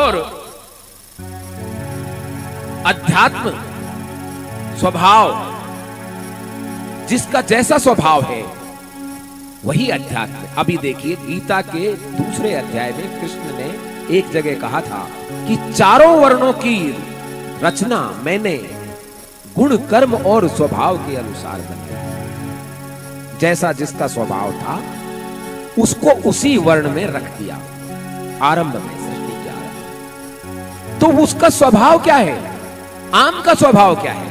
और अध्यात्म स्वभाव, जिसका जैसा स्वभाव है वही अध्यात्म। अभी देखिए गीता के दूसरे अध्याय में कृष्ण ने एक जगह कहा था कि चारों वर्णों की रचना मैंने गुण कर्म और स्वभाव के अनुसार बनाई। जैसा जिसका स्वभाव था उसको उसी वर्ण में रख दिया आरंभ में, सृष्टि के आरंभ। तो उसका स्वभाव क्या है? आम का स्वभाव क्या है?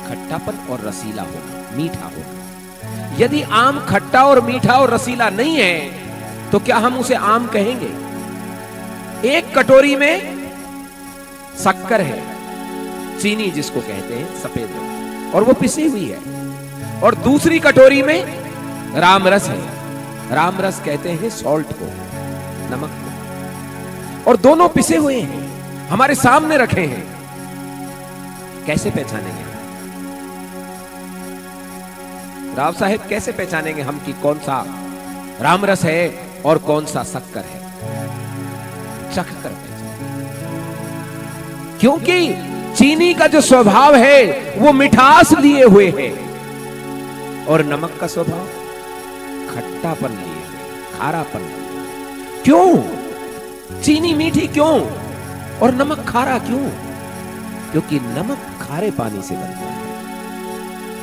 खट्टापन और रसीला होना, मीठा होना। यदि आम खट्टा और मीठा और रसीला नहीं है तो क्या हम उसे आम कहेंगे? एक कटोरी में शक्कर है, चीनी जिसको कहते हैं सफेद, और वो पिसी हुई है, और दूसरी कटोरी में रामरस है। रामरस कहते हैं सॉल्ट को, नमक को, और दोनों पिसे हुए हैं, हमारे सामने रखे हैं। कैसे पहचानेंगे राव साहेब, कैसे पहचानेंगे हम कि कौन सा रामरस है और कौन सा शक्कर है? चख कर पहचानेंगे, क्योंकि चीनी का जो स्वभाव है वो मिठास लिए हुए है, और नमक का स्वभाव खट्टापन लिए हुए, खारापन। क्यों चीनी मीठी क्यों और नमक खारा क्यों? क्योंकि नमक खारे पानी से बनता है,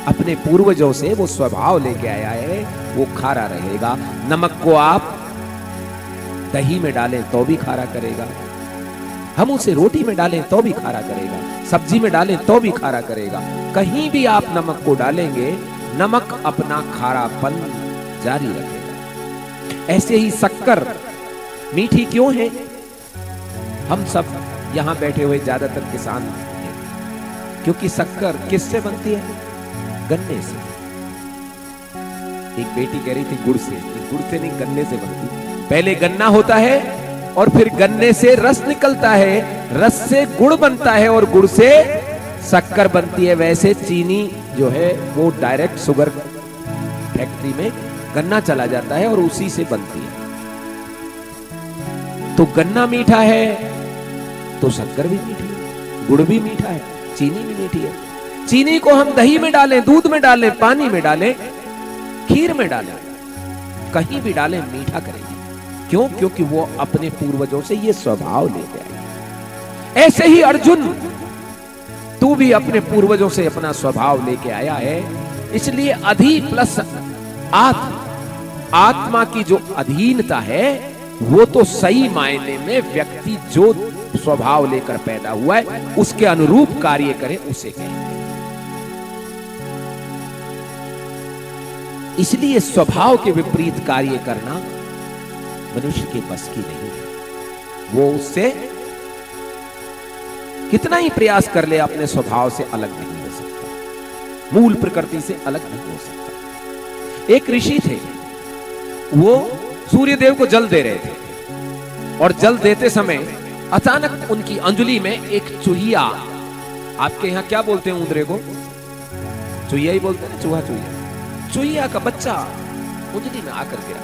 अपने पूर्वजों से वो स्वभाव लेके आया है, वो खारा रहेगा। नमक को आप दही में डालें तो भी खारा करेगा, हम उसे रोटी में डालें तो भी खारा करेगा, सब्जी में डालें तो भी खारा करेगा। कहीं भी आप नमक को डालेंगे, नमक अपना खारापन जारी रखेगा। ऐसे ही शक्कर मीठी क्यों है? हम सब यहां बैठे हुए ज्यादातर किसान हैं, क्योंकि शक्कर किससे बनती है? गन्ने से। एक बेटी कह रही थी गुड़ से, गुड़ से नहीं गन्ने से बनती। पहले गन्ना होता है और फिर गन्ने से रस निकलता है, रस से गुड़ बनता है और गुड़ से शक्कर बनती है। वैसे चीनी जो है वो डायरेक्ट शुगर फैक्ट्री में गन्ना चला जाता है और उसी से बनती है। तो गन्ना मीठा है तो शक्कर भी मीठी है, गुड़ भी मीठा है, चीनी भी मीठी है। चीनी को हम दही में डालें, दूध में डालें, पानी में डालें, खीर में डालें, कहीं भी डालें, मीठा करेगी। क्यों? क्योंकि वो अपने पूर्वजों से ये स्वभाव लेते आए। ऐसे ही अर्जुन, तू भी अपने पूर्वजों से अपना स्वभाव लेके आया है, इसलिए अधि प्लस आत्मा की जो अधीनता है वो तो सही मायने में व्यक्ति जो स्वभाव लेकर पैदा हुआ है उसके अनुरूप कार्य करे उसे कहते हैं। इसलिए स्वभाव के विपरीत कार्य करना मनुष्य के बस की नहीं है। वो उससे कितना ही प्रयास कर ले अपने स्वभाव से अलग नहीं हो सकता, मूल प्रकृति से अलग नहीं हो सकता। एक ऋषि थे, वो सूर्यदेव को जल दे रहे थे और जल देते समय अचानक उनकी अंजलि में एक चूहिया, आपके यहां क्या बोलते हैं ऊंदरे को? चूहिया ही बोलते हैं, चूहा चूहिया, चूहिया का बच्चा अंजलि में आकर गिरा।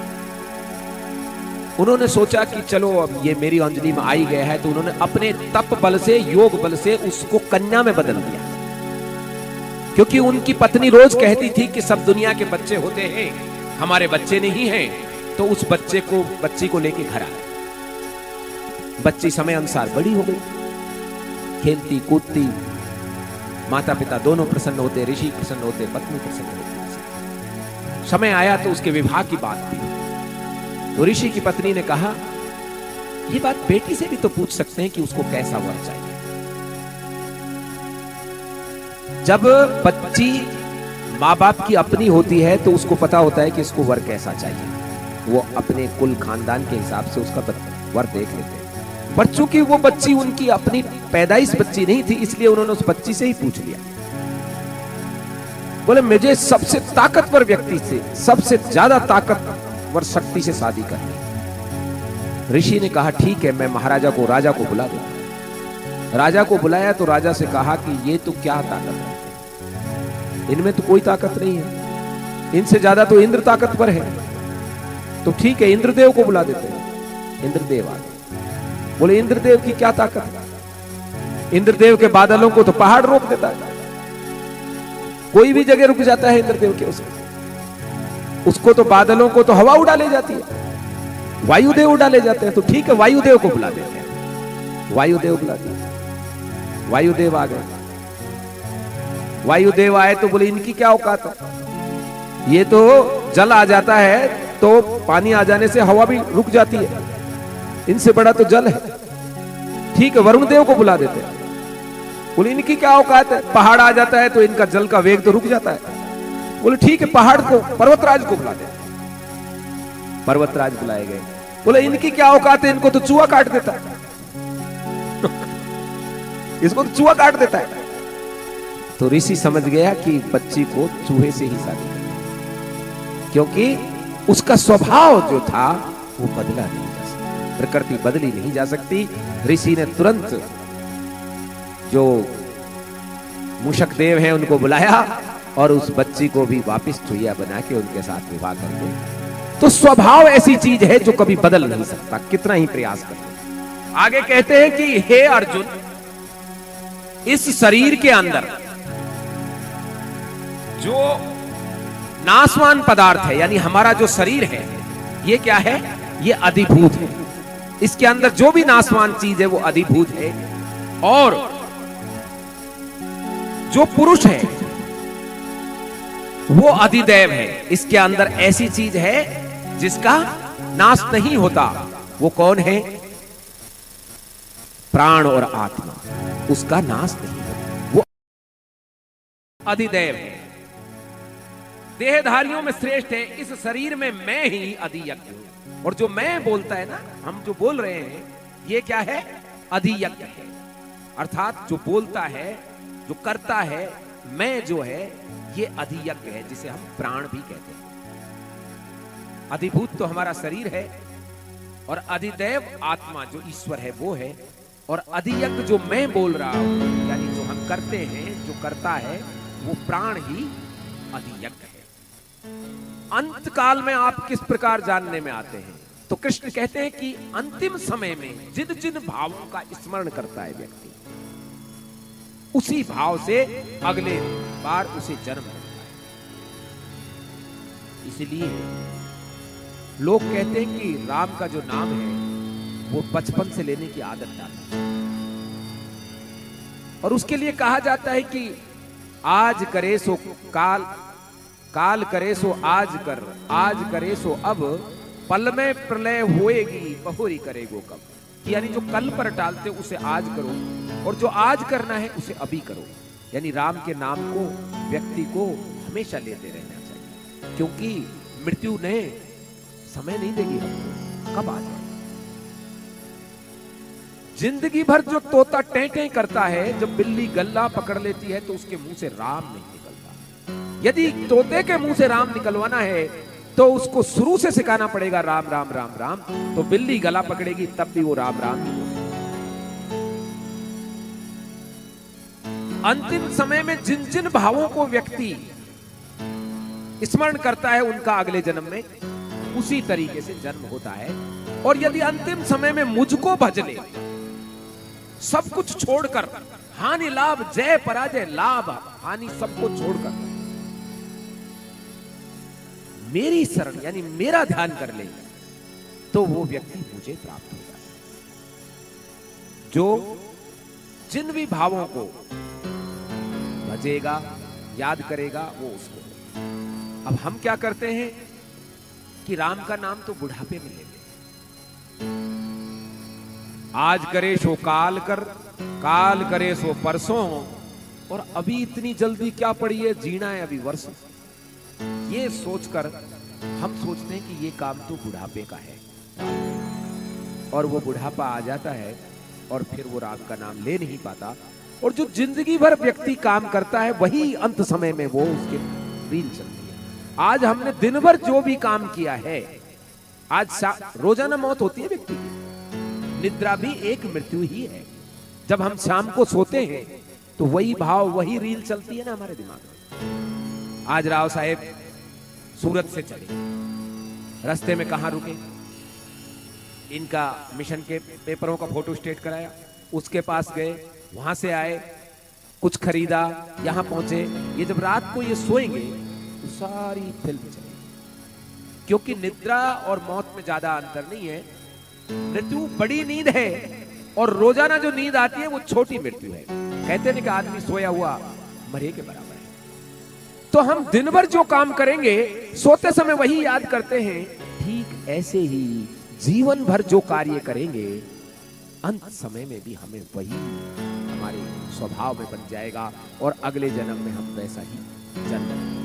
उन्होंने सोचा कि चलो अब ये मेरी अंजलि में आई गया है, तो उन्होंने अपने तप बल से, योग बल से उसको कन्या में बदल दिया। क्योंकि उनकी पत्नी रोज कहती थी कि सब दुनिया के बच्चे होते हैं, हमारे बच्चे नहीं हैं, तो उस बच्ची को लेके घर आ। बच्ची समय अनुसार बड़ी हो गई, खेलती कूदती, माता पिता दोनों प्रसन्न होते, ऋषि प्रसन्न होते, पत्नी प्रसन्न होती। समय आया तो उसके विवाह की बात थी, तो ऋषि की पत्नी ने कहा, ये बात बेटी से भी तो पूछ सकते हैं कि उसको कैसा वर चाहिए। जब बच्ची माँ बाप की अपनी होती है तो उसको पता होता है कि इसको वर कैसा चाहिए, वो अपने कुल खानदान के हिसाब से उसका वर देख लेते हैं। पर चूंकि वो बच्ची उनकी अपनी पैदाइश बच्ची नहीं थी, इसलिए उन्होंने उस बच्ची से ही पूछ लिया। बोले मुझे सबसे ताकतवर व्यक्ति से, सबसे ज्यादा ताकतवर शक्ति से शादी करनी। ऋषि ने कहा ठीक है, मैं महाराजा को, राजा को बुला दूंगा। राजा को बुलाया तो राजा से कहा कि ये तो क्या ताकत है, इनमें तो कोई ताकत नहीं है, इनसे ज्यादा तो इंद्र ताकतवर है। तो ठीक है, इंद्रदेव को बुला देते हैं। इंद्रदेव आ गए। बोले इंद्रदेव की क्या ताकत है? इंद्रदेव के बादलों को तो पहाड़ रोक देता है, कोई भी जगह रुक जाता है इंद्रदेव के उसको तो बादलों को तो हवा उड़ा ले जाती है, वायुदेव उड़ा ले जाते हैं। तो ठीक है, वायुदेव को बुला देते हैं। वायुदेव बुला दिया, वायुदेव आ गए। वायुदेव आए तो बोले इनकी क्या औकात है, ये तो जल आ जाता है तो पानी आ जाने से हवा भी रुक जाती है, इनसे बड़ा तो जल है। ठीक है, वरुण देव को बुला देते हैं। बोले इनकी क्या औकात है, पहाड़ आ जाता है तो इनका जल का वेग तो रुक जाता है। बोले ठीक है, पहाड़ को, पर्वतराज को बुला देते। पर्वतराज बुलाए गए। बोले इनकी क्या औकात है, इनको तो चूहा काट देता है इसको तो चूहा काट देता है। तो ऋषि समझ गया कि बच्ची को चूहे से ही शादी करनी, क्योंकि उसका स्वभाव जो था वो बदला नहीं जा सकता, प्रकृति बदली नहीं जा सकती। ऋषि ने तुरंत जो मूषक देव हैं उनको बुलाया और उस बच्ची को भी वापस चुहिया बना के उनके साथ विवाह कर दिया। तो स्वभाव ऐसी चीज है जो कभी बदल नहीं सकता, कितना ही प्रयास कर। आगे कहते हैं कि हे अर्जुन, इस शरीर के अंदर जो नाशवान पदार्थ है, यानी हमारा जो शरीर है, ये क्या है, ये अधिभूत है। इसके अंदर जो भी नाशवान चीज है वो अधिभूत है। और जो पुरुष है वो अधिदैव है। इसके अंदर ऐसी चीज है जिसका नाश नहीं होता। वो कौन है? प्राण और आत्मा, उसका नाश नहीं होता, वो अधिदैव है। देहधारियों में श्रेष्ठ है, इस शरीर में मैं ही अधियज्ञ हूं। और जो मैं बोलता है ना, हम जो बोल रहे हैं, ये क्या है? अधियज्ञ है। अर्थात जो बोलता है, जो करता है, मैं जो है, ये अधियज्ञ है, जिसे हम प्राण भी कहते हैं। अधिभूत तो हमारा शरीर है, और अधिदैव आत्मा जो ईश्वर है वो है, और अधियज्ञ जो मैं बोल रहा हूं, यानी जो हम करते हैं, जो करता है, वो प्राण ही अधियज्ञ है। अंत काल में आप किस प्रकार जानने में आते हैं? तो कृष्ण कहते हैं कि अंतिम समय में जिन जिन भावों का स्मरण करता है व्यक्ति, उसी भाव से अगले बार उसे जन्म होता है। इसलिए लोग कहते हैं कि राम का जो नाम है वो बचपन से लेने की आदत डालना, और उसके लिए कहा जाता है कि आज करे सो काल, काल करे सो आज कर, आज करे सो अब, पल में प्रलय होएगी बहुरी करेगो कब। यानी जो कल पर टालते उसे आज करो, और जो आज करना है उसे अभी करो। यानी राम के नाम को व्यक्ति को हमेशा लेते रहना चाहिए, क्योंकि मृत्यु ने समय नहीं देगी हमको, कब आ जाए। जिंदगी भर जो तोता टें करता है, जब बिल्ली गल्ला पकड़ लेती है तो उसके मुंह से राम नहीं निकलता। यदि तोते के मुंह से राम निकलवाना है तो उसको शुरू से सिखाना पड़ेगा राम राम राम राम, तो बिल्ली गला पकड़ेगी तब भी वो राम राम ही बोलेगा। अंतिम समय में जिन जिन भावों को व्यक्ति स्मरण करता है, उनका अगले जन्म में उसी तरीके से जन्म होता है। और यदि अंतिम समय में मुझको भज ले, सब कुछ छोड़कर, हानि लाभ, जय पराजय, लाभ हानि सबको छोड़कर मेरी शरण यानी मेरा ध्यान कर ले, तो वो व्यक्ति मुझे प्राप्त हो जाता है। जो जिन भी भावों को भजेगा, याद करेगा, वो उसको। अब हम क्या करते हैं कि राम का नाम तो बुढ़ापे में लेते हैं। आज करे सो काल कर, काल करे सो परसों, और अभी इतनी जल्दी क्या पड़ी है, जीना है अभी वर्षों। ये सोचकर हम सोचते हैं कि ये काम तो बुढ़ापे का है, और वो बुढ़ापा आ जाता है और फिर वो राम का नाम ले नहीं पाता। और जो जिंदगी भर व्यक्ति काम करता है, वही अंत समय में वो उसके रील चलती है। आज हमने दिन भर जो भी काम किया है, आज रोजाना मौत होती है व्यक्ति की, निद्रा भी एक मृत्यु ही है। जब हम शाम को सोते हैं तो वही भाव, वही रील चलती है ना हमारे दिमाग में। आज राव साहेब सूरत से चले, रास्ते में कहां रुके? इनका मिशन के पेपरों का फोटो स्टेट कराया, उसके पास गए, वहां से आए, कुछ खरीदा, यहां पहुंचे। ये जब रात को ये सोएंगे तो सारी फिल्म चलेगी, क्योंकि निद्रा और मौत में ज्यादा अंतर नहीं है। मृत्यु बड़ी नींद है और रोजाना जो नींद आती है वो छोटी मृत्यु है। कहते हैं कि आदमी सोया हुआ मरे के बराबर है। तो हम दिन भर जो काम करेंगे सोते समय वही याद करते हैं। ठीक ऐसे ही जीवन भर जो कार्य करेंगे अंत समय में भी हमें वही हमारे स्वभाव में बन जाएगा और अगले जन्म में हम वैसा ही जन्म